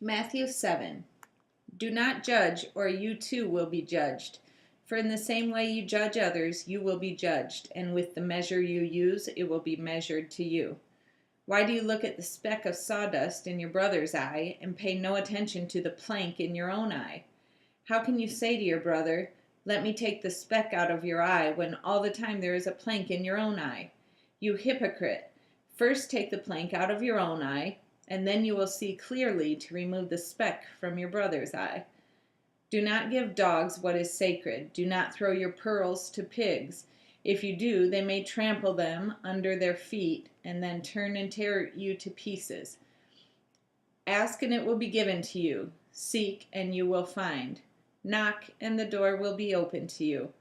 Matthew 7. Do not judge, or you too will be judged. For in the same way you judge others, you will be judged, and with the measure you use, it will be measured to you. Why do you look at the speck of sawdust in your brother's eye, and pay no attention to the plank in your own eye? How can you say to your brother, "Let me take the speck out of your eye," when all the time there is a plank in your own eye? You hypocrite! First take the plank out of your own eye, and then you will see clearly to remove the speck from your brother's eye. Do not give dogs what is sacred. Do not throw your pearls to pigs. If you do, they may trample them under their feet and then turn and tear you to pieces. Ask and it will be given to you. Seek and you will find. Knock and the door will be opened to you.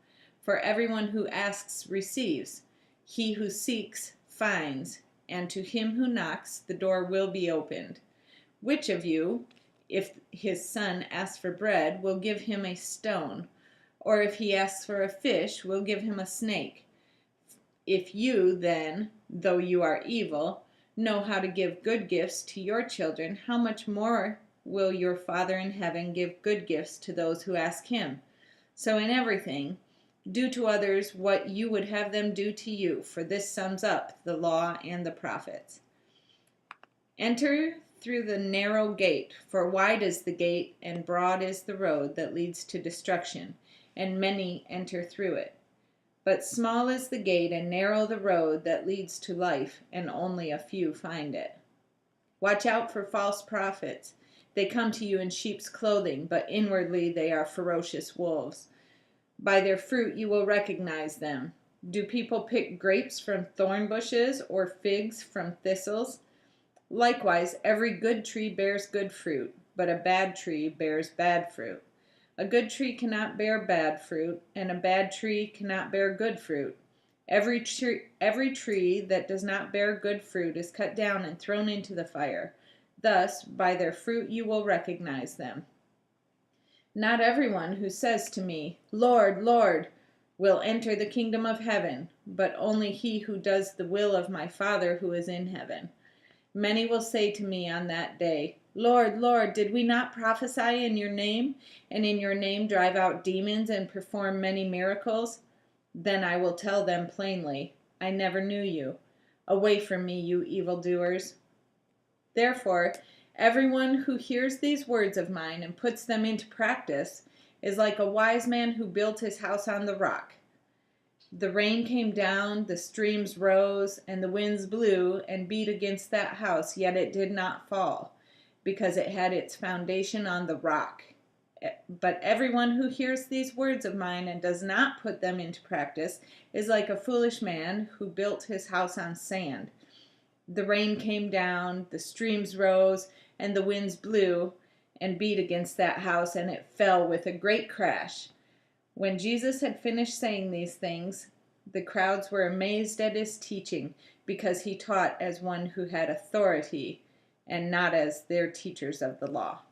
For everyone who asks receives. He who seeks finds. And to him who knocks, the door will be opened. Which of you, if his son asks for bread, will give him a stone? Or if he asks for a fish, will give him a snake? If you, then, though you are evil, know how to give good gifts to your children, how much more will your Father in heaven give good gifts to those who ask him? So in everything, do to others what you would have them do to you, for this sums up the law and the prophets. Enter through the narrow gate, for wide is the gate and broad is the road that leads to destruction, and many enter through it. But small is the gate and narrow the road that leads to life, and only a few find it. Watch out for false prophets. They come to you in sheep's clothing, but inwardly they are ferocious wolves. By their fruit you will recognize them. Do people pick grapes from thorn bushes or figs from thistles? Likewise, every good tree bears good fruit, but a bad tree bears bad fruit. A good tree cannot bear bad fruit, and a bad tree cannot bear good fruit. Every tree that does not bear good fruit is cut down and thrown into the fire. Thus, by their fruit you will recognize them. Not everyone who says to me, "Lord, Lord," will enter the kingdom of heaven, but only he who does the will of my Father who is in heaven. Many will say to me on that day, "Lord, Lord, did we not prophesy in your name, and in your name drive out demons and perform many miracles?" Then I will tell them plainly, "I never knew you. Away from me, you evildoers." Therefore, everyone who hears these words of mine and puts them into practice is like a wise man who built his house on the rock. The rain came down, the streams rose, and the winds blew and beat against that house, yet it did not fall, because it had its foundation on the rock. But everyone who hears these words of mine and does not put them into practice is like a foolish man who built his house on sand. The rain came down, the streams rose, and the winds blew and beat against that house, and it fell with a great crash. When Jesus had finished saying these things, the crowds were amazed at his teaching, because he taught as one who had authority and not as their teachers of the law.